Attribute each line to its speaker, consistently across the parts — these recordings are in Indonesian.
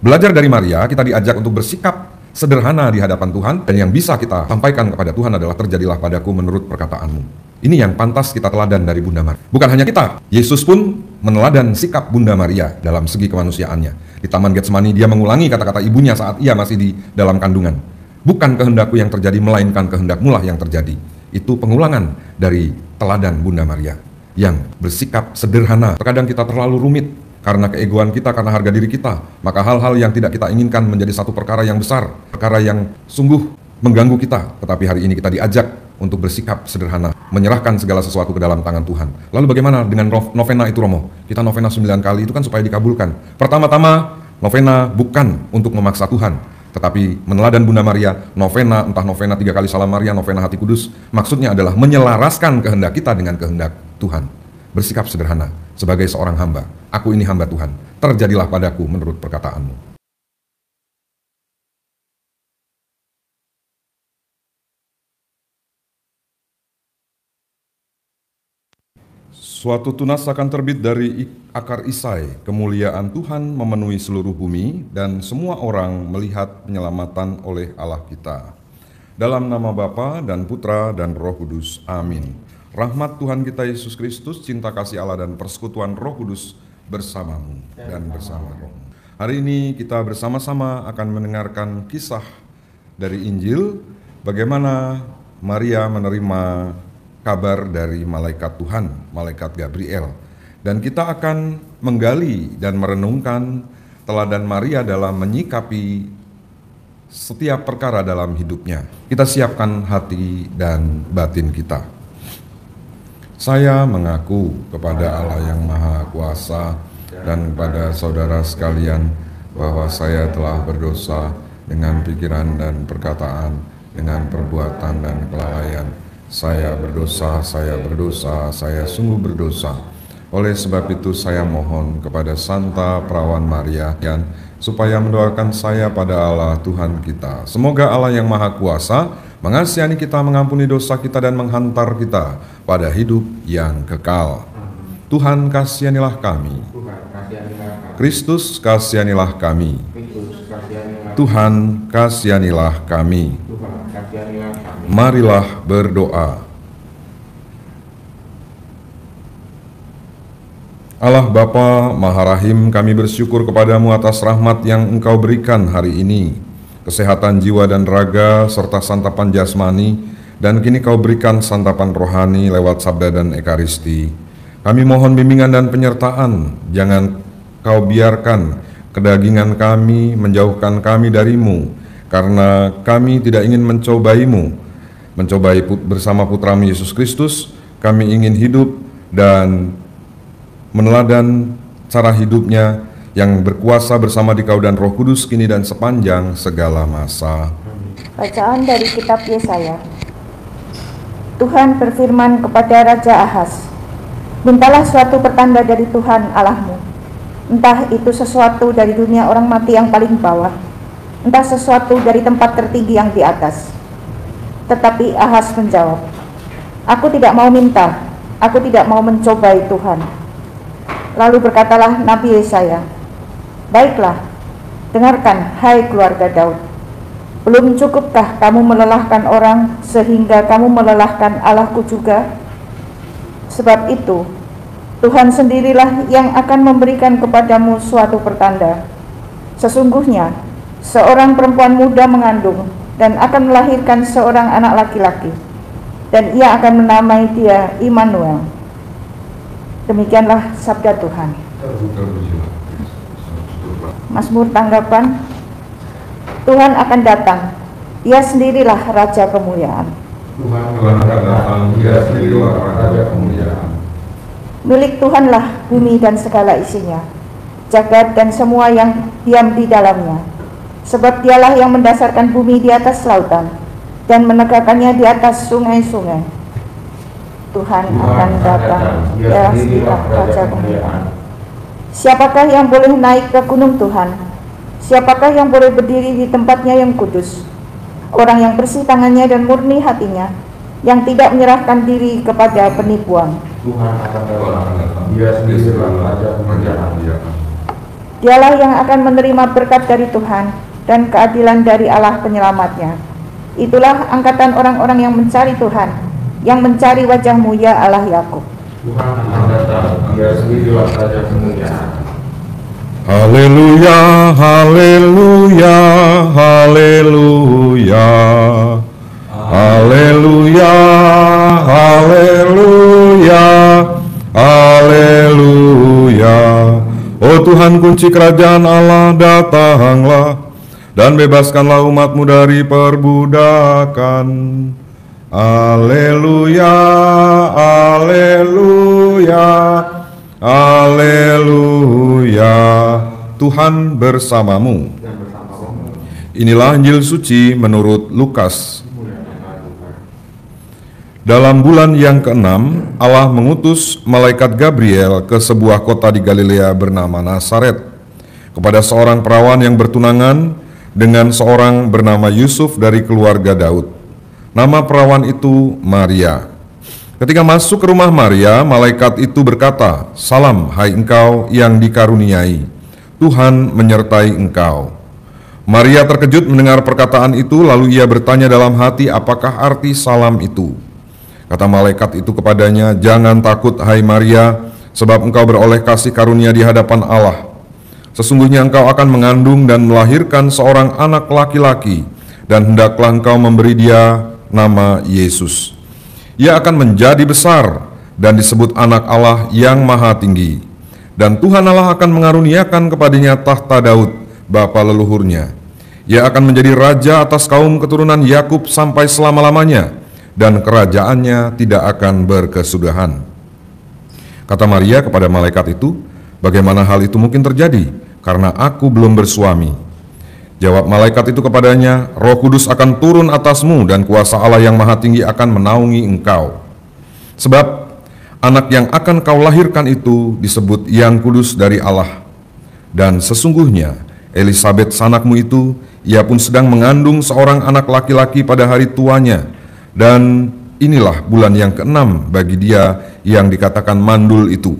Speaker 1: Belajar dari Maria, kita diajak untuk bersikap sederhana di hadapan Tuhan, dan yang bisa kita sampaikan kepada Tuhan adalah terjadilah padaku menurut perkataanmu. Ini yang pantas kita teladan dari Bunda Maria. Bukan hanya kita, Yesus pun meneladan sikap Bunda Maria dalam segi kemanusiaannya. Di Taman Getsemani dia mengulangi kata-kata ibunya saat ia masih di dalam kandungan. Bukan kehendakku yang terjadi, melainkan kehendakmu lah yang terjadi. Itu pengulangan dari teladan Bunda Maria yang bersikap sederhana. Terkadang kita terlalu rumit karena keegoan kita, karena harga diri kita. Maka hal-hal yang tidak kita inginkan menjadi satu perkara yang besar, perkara yang sungguh mengganggu kita. Tetapi hari ini kita diajak untuk bersikap sederhana, menyerahkan segala sesuatu ke dalam tangan Tuhan. Lalu bagaimana dengan novena itu, Romo? Kita novena 9 kali itu kan supaya dikabulkan. Pertama-tama, novena bukan untuk memaksa Tuhan, tetapi meneladan Bunda Maria. Novena, entah novena 3 kali Salam Maria, novena Hati Kudus, maksudnya adalah menyelaraskan kehendak kita dengan kehendak Tuhan. Bersikap sederhana sebagai seorang hamba. Aku ini hamba Tuhan, terjadilah padaku menurut perkataanmu. Suatu tunas akan terbit dari akar isai, kemuliaan Tuhan memenuhi seluruh bumi, dan semua orang melihat penyelamatan oleh Allah kita. Dalam nama Bapa dan Putra dan Roh Kudus. Amin. Rahmat Tuhan kita Yesus Kristus, cinta kasih Allah dan persekutuan Roh Kudus bersamamu dan bersama rohmu. Hari ini kita bersama-sama akan mendengarkan kisah dari Injil, bagaimana Maria menerima kabar dari malaikat Tuhan, malaikat Gabriel. Dan kita akan menggali dan merenungkan teladan Maria dalam menyikapi setiap perkara dalam hidupnya. Kita siapkan hati dan batin kita. Saya mengaku kepada Allah yang Maha Kuasa dan kepada saudara sekalian bahwa saya telah berdosa dengan pikiran dan perkataan, dengan perbuatan dan kelalaian. Saya berdosa, saya sungguh berdosa. Oleh sebab itu saya mohon kepada Santa Perawan Maria supaya mendoakan saya pada Allah Tuhan kita. Semoga Allah yang Maha Kuasa mengasihani kita, mengampuni dosa kita, dan menghantar kita pada hidup yang kekal. Tuhan kasihanilah kami. Kristus kasihanilah kami. Tuhan kasihanilah kami. Marilah berdoa. Allah Bapa Maha Rahim, kami bersyukur kepadamu atas rahmat yang Engkau berikan hari ini, kesehatan jiwa dan raga serta santapan jasmani, dan kini Kau berikan santapan rohani lewat sabda dan ekaristi. Kami mohon bimbingan dan penyertaan, jangan Kau biarkan kedagingan kami menjauhkan kami darimu, karena kami tidak ingin mencobaimu. Mencobai bersama Putramu Yesus Kristus, kami ingin hidup dan meneladan cara hidupnya yang berkuasa bersama Dikau dan Roh Kudus kini dan sepanjang segala masa.
Speaker 2: Bacaan dari kitab Yesaya. Tuhan berfirman kepada Raja Ahaz, mintalah suatu pertanda dari Tuhan Allahmu, entah itu sesuatu dari dunia orang mati yang paling bawah, entah sesuatu dari tempat tertinggi yang di atas. Tetapi Ahaz menjawab, aku tidak mau minta, aku tidak mau mencobai Tuhan. Lalu berkatalah Nabi Yesaya, baiklah, dengarkan hai keluarga Daud. Belum cukupkah kamu melelahkan orang sehingga kamu melelahkan Allahku juga? Sebab itu, Tuhan sendirilah yang akan memberikan kepadamu suatu pertanda. Sesungguhnya, seorang perempuan muda mengandung dan akan melahirkan seorang anak laki-laki, dan ia akan menamai dia Immanuel. Demikianlah sabda Tuhan. Mazmur tanggapan. Tuhan akan datang, Ia sendirilah Raja kemuliaan.
Speaker 1: Tuhan akan datang, Ia sendirilah Raja kemuliaan.
Speaker 2: Milik Tuhanlah bumi dan segala isinya, jagat dan semua yang diam di dalamnya. Sebab Dialah yang mendasarkan bumi di atas lautan dan menegakkannya di atas sungai-sungai. Tuhan akan datang, Ia sendirilah Raja kemuliaan. Siapakah yang boleh naik ke gunung Tuhan? Siapakah yang boleh berdiri di tempatnya yang kudus? Orang yang bersih tangannya dan murni hatinya, yang tidak menyerahkan diri kepada penipuan.
Speaker 1: Tuhan akan datang, Dia sendirilah Raja kemuliaan.
Speaker 2: Dialah yang akan menerima berkat dari Tuhan dan keadilan dari Allah penyelamatnya. Itulah angkatan orang-orang yang mencari Tuhan, yang mencari wajah-Mu ya Allah Yakub.
Speaker 3: Tuhan akan datang, Dia sendirilah saja kemuliaan.
Speaker 1: Haleluya, haleluya, haleluya. Haleluya, haleluya, haleluya. Oh Tuhan, kunci kerajaan Allah, datanglah dan bebaskanlah umat-Mu dari perbudakan. Haleluya, haleluya, haleluya. Tuhan bersamamu. Inilah Injil suci menurut Lukas. Dalam bulan yang ke-6, Allah mengutus malaikat Gabriel ke sebuah kota di Galilea bernama Nazaret, kepada seorang perawan yang bertunangan dengan seorang bernama Yusuf dari keluarga Daud. Nama perawan itu Maria. Ketika masuk ke rumah Maria, malaikat itu berkata, "Salam, hai engkau yang dikaruniai, Tuhan menyertai engkau." Maria terkejut mendengar perkataan itu, lalu ia bertanya dalam hati, apakah arti salam itu? Kata malaikat itu kepadanya, "Jangan takut, hai Maria, sebab engkau beroleh kasih karunia di hadapan Allah. Sesungguhnya engkau akan mengandung dan melahirkan seorang anak laki-laki, dan hendaklah engkau memberi dia nama Yesus. Ia akan menjadi besar dan disebut anak Allah yang maha tinggi. Dan Tuhan Allah akan mengaruniakan kepadanya tahta Daud, bapa leluhurnya. Ia akan menjadi raja atas kaum keturunan Yakub sampai selama-lamanya, dan kerajaannya tidak akan berkesudahan." Kata Maria kepada malaikat itu, "Bagaimana hal itu mungkin terjadi? Karena aku belum bersuami." Jawab malaikat itu kepadanya, "Roh Kudus akan turun atasmu dan kuasa Allah yang maha tinggi akan menaungi engkau. Sebab anak yang akan kau lahirkan itu disebut yang kudus dari Allah. Dan sesungguhnya Elisabet sanakmu itu, ia pun sedang mengandung seorang anak laki-laki pada hari tuanya. Dan inilah bulan yang ke-6 bagi dia yang dikatakan mandul itu.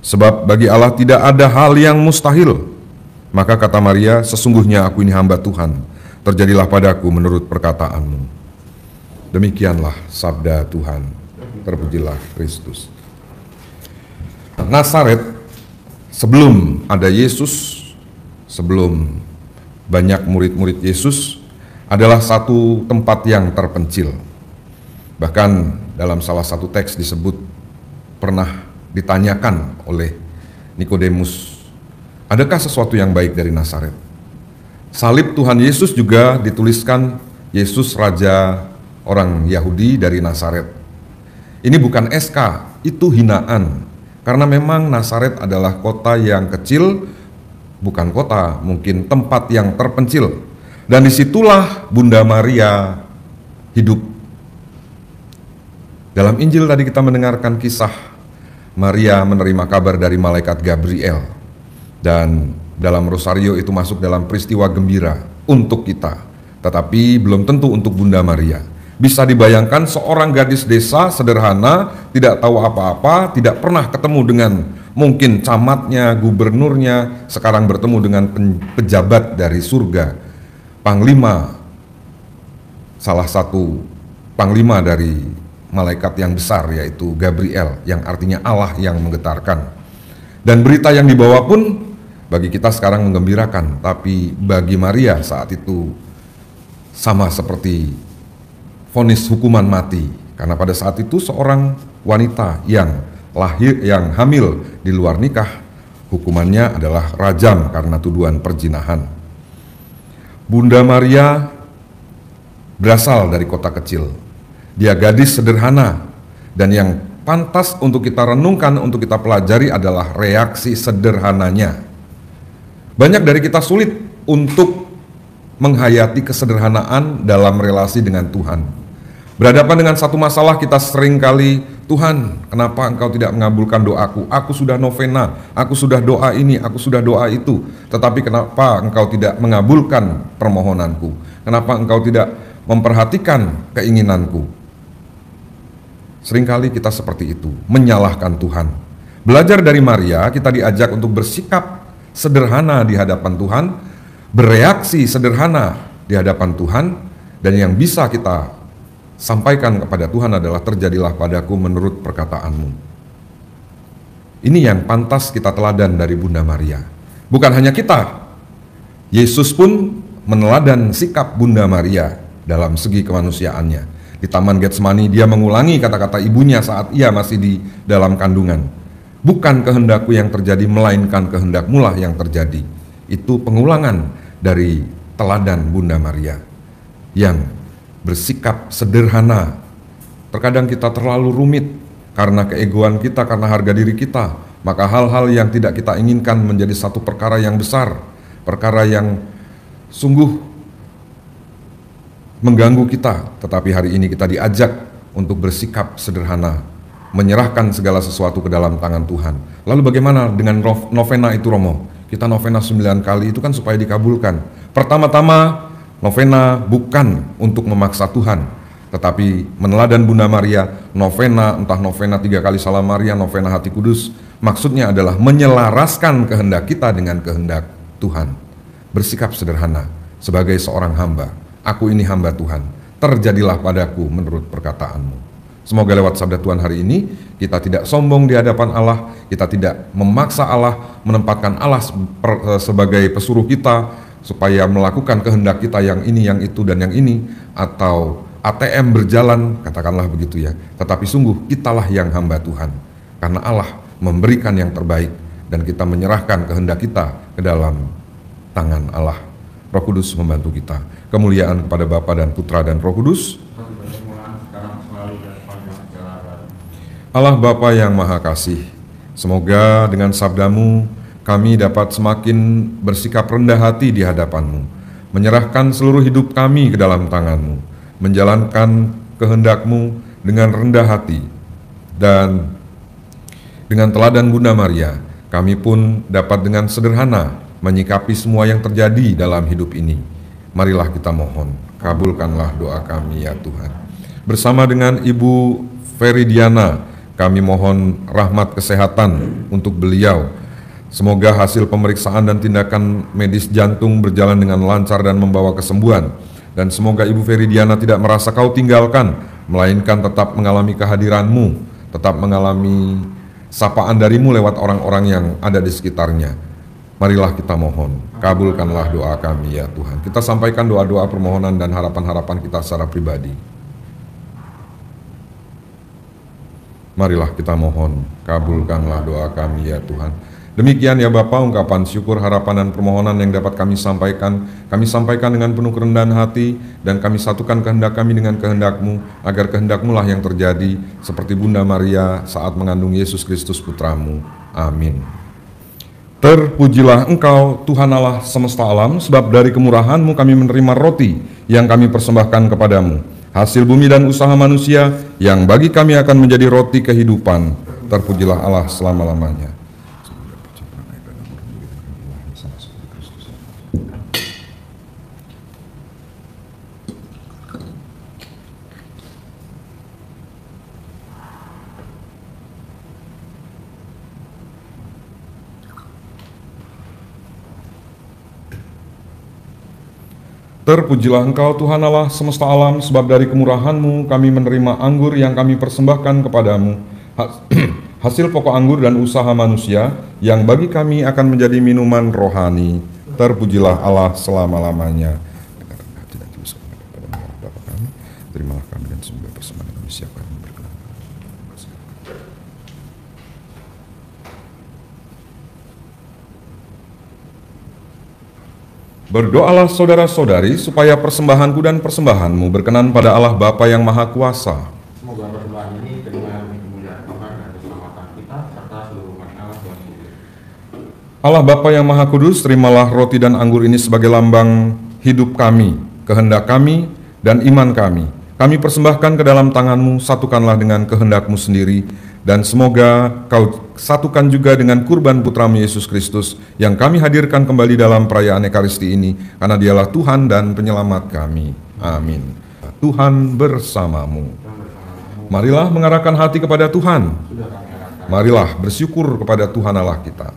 Speaker 1: Sebab bagi Allah tidak ada hal yang mustahil." Maka kata Maria, "Sesungguhnya aku ini hamba Tuhan, terjadilah padaku menurut perkataanmu." Demikianlah sabda Tuhan. Terpujilah Kristus. Nazaret, sebelum ada Yesus, sebelum banyak murid-murid Yesus, adalah satu tempat yang terpencil. Bahkan dalam salah satu teks disebut pernah ditanyakan oleh Nikodemus, adakah sesuatu yang baik dari Nazaret? Salib Tuhan Yesus juga dituliskan Yesus Raja orang Yahudi dari Nazaret. Ini bukan SK, itu hinaan. Karena memang Nazaret adalah kota yang kecil, bukan kota, mungkin tempat yang terpencil. Dan disitulah Bunda Maria hidup. Dalam Injil tadi kita mendengarkan kisah Maria menerima kabar dari malaikat Gabriel. Dan dalam Rosario itu masuk dalam peristiwa gembira untuk kita. Tetapi belum tentu untuk Bunda Maria. Bisa dibayangkan seorang gadis desa sederhana, tidak tahu apa-apa, tidak pernah ketemu dengan mungkin camatnya, gubernurnya, sekarang bertemu dengan pejabat dari surga. Panglima, salah satu panglima dari malaikat yang besar, yaitu Gabriel, yang artinya Allah yang menggetarkan. Dan berita yang dibawa pun bagi kita sekarang menggembirakan, tapi bagi Maria saat itu sama seperti vonis hukuman mati, karena pada saat itu seorang wanita yang hamil di luar nikah, hukumannya adalah rajam karena tuduhan perzinahan. Bunda Maria berasal dari kota kecil. Dia gadis sederhana, dan yang pantas untuk kita renungkan, untuk kita pelajari adalah reaksi sederhananya. Banyak dari kita sulit untuk menghayati kesederhanaan dalam relasi dengan Tuhan. Berhadapan dengan satu masalah, kita seringkali, "Tuhan, kenapa Engkau tidak mengabulkan doaku? Aku sudah novena, aku sudah doa ini, aku sudah doa itu. Tetapi kenapa Engkau tidak mengabulkan permohonanku? Kenapa Engkau tidak memperhatikan keinginanku?" Seringkali kita seperti itu, menyalahkan Tuhan. Belajar dari Maria, kita diajak untuk bersikap sederhana di hadapan Tuhan, bereaksi sederhana di hadapan Tuhan, dan yang bisa kita sampaikan kepada Tuhan adalah terjadilah padaku menurut perkataanmu. Ini yang pantas kita teladan dari Bunda Maria. Bukan hanya kita, Yesus pun meneladan sikap Bunda Maria dalam segi kemanusiaannya. Di Taman Getsemani dia mengulangi kata-kata ibunya saat ia masih di dalam kandungan. Bukan kehendakku yang terjadi, melainkan kehendakmu lah yang terjadi. Itu pengulangan dari teladan Bunda Maria yang bersikap sederhana. Terkadang kita terlalu rumit karena keegoan kita, karena harga diri kita. Maka hal-hal yang tidak kita inginkan menjadi satu perkara yang besar, perkara yang sungguh mengganggu kita. Tetapi hari ini kita diajak untuk bersikap sederhana, menyerahkan segala sesuatu ke dalam tangan Tuhan. Lalu bagaimana dengan novena itu, Romo? Kita novena 9 kali itu kan supaya dikabulkan. Pertama-tama, novena bukan untuk memaksa Tuhan, tetapi meneladan Bunda Maria. Novena, entah novena 3 kali Salam Maria, novena Hati Kudus, maksudnya adalah menyelaraskan kehendak kita dengan kehendak Tuhan. Bersikap sederhana sebagai seorang hamba. Aku ini hamba Tuhan, terjadilah padaku menurut perkataanmu. Semoga lewat sabda Tuhan hari ini, kita tidak sombong di hadapan Allah, kita tidak memaksa Allah, menempatkan Allah sebagai pesuruh kita, supaya melakukan kehendak kita yang ini, yang itu, dan yang ini, atau ATM berjalan, katakanlah begitu ya. Tetapi sungguh kitalah yang hamba Tuhan, karena Allah memberikan yang terbaik, dan kita menyerahkan kehendak kita ke dalam tangan Allah. Roh Kudus membantu kita. Kemuliaan kepada Bapa dan Putra dan Roh Kudus. Allah Bapa yang Maha Kasih, semoga dengan sabdamu kami dapat semakin bersikap rendah hati di hadapan-Mu, menyerahkan seluruh hidup kami ke dalam tangan-Mu, menjalankan kehendak-Mu dengan rendah hati, dan dengan teladan Bunda Maria, kami pun dapat dengan sederhana menyikapi semua yang terjadi dalam hidup ini. Marilah kita mohon, kabulkanlah doa kami ya Tuhan. Bersama dengan Ibu Veridiana, kami mohon rahmat kesehatan untuk beliau. Semoga hasil pemeriksaan dan tindakan medis jantung berjalan dengan lancar dan membawa kesembuhan. Dan semoga Ibu Veridiana tidak merasa kau tinggalkan, melainkan tetap mengalami kehadiran-Mu, tetap mengalami sapaan dari-Mu lewat orang-orang yang ada di sekitarnya. Marilah kita mohon, kabulkanlah doa kami ya Tuhan. Kita sampaikan doa-doa permohonan dan harapan-harapan kita secara pribadi. Marilah kita mohon, kabulkanlah doa kami ya Tuhan. Demikian ya Bapa, ungkapan syukur, harapan, dan permohonan yang dapat kami sampaikan. Kami sampaikan dengan penuh kerendahan hati, dan kami satukan kehendak kami dengan kehendak-Mu, agar kehendak-Mu lah yang terjadi, seperti Bunda Maria saat mengandung Yesus Kristus Putra-Mu. Amin. Terpujilah Engkau, Tuhan Allah semesta alam, sebab dari kemurahan-Mu kami menerima roti yang kami persembahkan kepadamu, hasil bumi dan usaha manusia, yang bagi kami akan menjadi roti kehidupan. Terpujilah Allah selama-lamanya. Terpujilah Engkau Tuhan Allah semesta alam, sebab dari kemurahan-Mu kami menerima anggur yang kami persembahkan kepadamu, hasil pokok anggur dan usaha manusia, yang bagi kami akan menjadi minuman rohani. Terpujilah Allah selama-lamanya. Terimalah kami dan semoga persembahan kami siapkan berkenan. Berdoalah saudara-saudari, supaya persembahanku dan persembahanmu berkenan pada Allah Bapa yang Maha Kuasa.
Speaker 3: Semoga persembahan ini dengan kemuliaan Tuhan dan keselamatan kita, serta seluruh umat Allah yang kudus.
Speaker 1: Allah Bapa yang Maha Kudus, terimalah roti dan anggur ini sebagai lambang hidup kami, kehendak kami, dan iman kami. Kami persembahkan ke dalam tangan-Mu, satukanlah dengan kehendak-Mu sendiri, dan semoga Kau satukan juga dengan kurban Putra-Mu Yesus Kristus yang kami hadirkan kembali dalam perayaan Ekaristi ini, karena Dialah Tuhan dan Penyelamat kami. Amin. Tuhan bersamamu. Marilah mengarahkan hati kepada Tuhan. Marilah bersyukur kepada Tuhan Allah kita.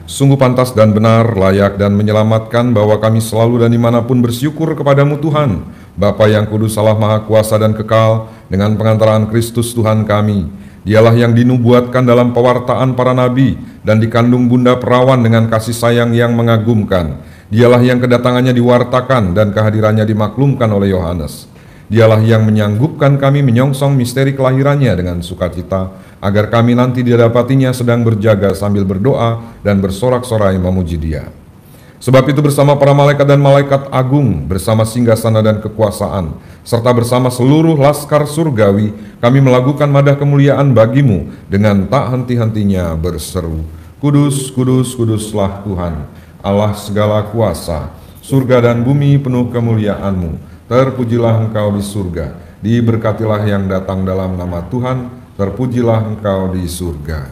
Speaker 1: Sungguh pantas dan benar, layak dan menyelamatkan bahwa kami selalu dan dimanapun bersyukur kepadamu Tuhan, Bapa yang kudus, Allah Maha Kuasa dan kekal, dengan pengantaraan Kristus Tuhan kami. Dialah yang dinubuatkan dalam pewartaan para nabi dan dikandung bunda perawan dengan kasih sayang yang mengagumkan. Dialah yang kedatangannya diwartakan dan kehadirannya dimaklumkan oleh Yohanes. Dialah yang menyanggupkan kami menyongsong misteri kelahirannya dengan sukacita, agar kami nanti didapatinya sedang berjaga sambil berdoa dan bersorak-sorai memuji Dia. Sebab itu bersama para malaikat dan malaikat agung, bersama singgasana dan kekuasaan, serta bersama seluruh laskar surgawi, kami melakukan madah kemuliaan bagimu dengan tak henti-hentinya berseru, Kudus, kudus, kuduslah Tuhan, Allah segala kuasa, surga dan bumi penuh kemuliaan-Mu. Terpujilah Engkau di surga, diberkatilah yang datang dalam nama Tuhan, terpujilah Engkau di surga.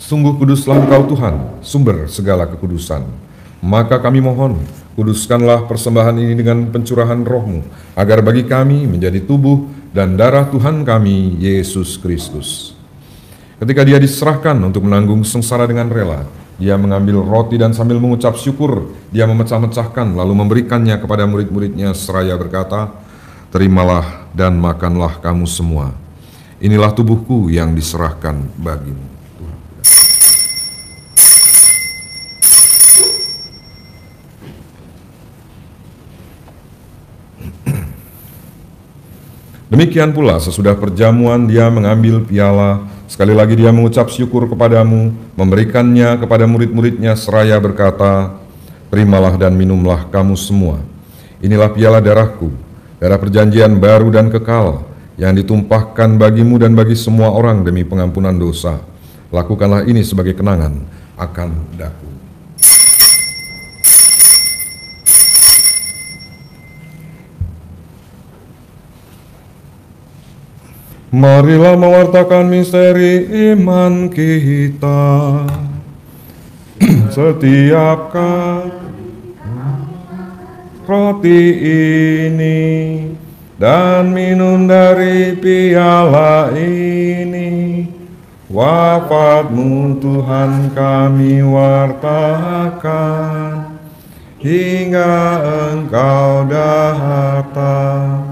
Speaker 1: Sungguh kuduslah Engkau Tuhan, sumber segala kekudusan. Maka kami mohon, kuduskanlah persembahan ini dengan pencurahan roh-Mu, agar bagi kami menjadi tubuh dan darah Tuhan kami, Yesus Kristus. Ketika Dia diserahkan untuk menanggung sengsara dengan rela, Dia mengambil roti dan sambil mengucap syukur, Dia memecah-mecahkan lalu memberikannya kepada murid-muridnya seraya berkata, Terimalah dan makanlah kamu semua. Inilah tubuhku yang diserahkan bagimu. Demikian pula sesudah perjamuan Dia mengambil piala, sekali lagi Dia mengucap syukur kepadamu, memberikannya kepada murid-muridnya seraya berkata, Terimalah dan minumlah kamu semua. Inilah piala darahku, darah perjanjian baru dan kekal, yang ditumpahkan bagimu dan bagi semua orang demi pengampunan dosa. Lakukanlah ini sebagai kenangan akan daku. Marilah mewartakan misteri iman kita. Setiap kali roti ini dan minum dari piala ini, wafat-Mu Tuhan kami wartakan hingga Engkau datang.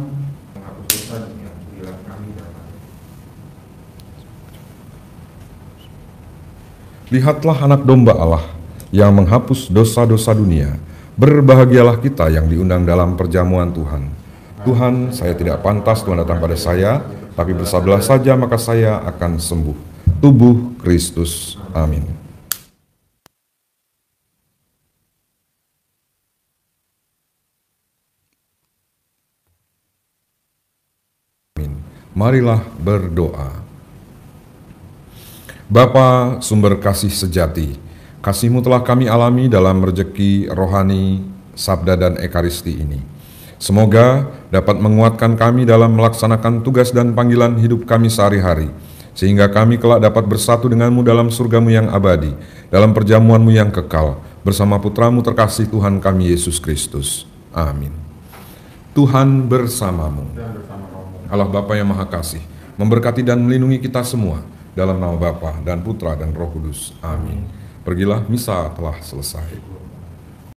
Speaker 1: Lihatlah anak domba Allah yang menghapus dosa-dosa dunia. Berbahagialah kita yang diundang dalam perjamuan Tuhan. Tuhan, saya tidak pantas Tuhan datang pada saya, tapi bersabdalah saja maka saya akan sembuh. Tubuh Kristus. Amin. Marilah berdoa. Bapa, sumber kasih sejati, kasih-Mu telah kami alami dalam rejeki rohani, sabda dan ekaristi ini. Semoga dapat menguatkan kami dalam melaksanakan tugas dan panggilan hidup kami sehari-hari, sehingga kami kelak dapat bersatu dengan-Mu dalam surga-Mu yang abadi, dalam perjamuan-Mu yang kekal, bersama Putra-Mu terkasih Tuhan kami Yesus Kristus. Amin. Tuhan bersamamu. Allah Bapa yang Maha Kasih, memberkati dan melindungi kita semua, dalam nama Bapa dan Putra dan Roh Kudus. Amin. Pergilah, misa telah selesai.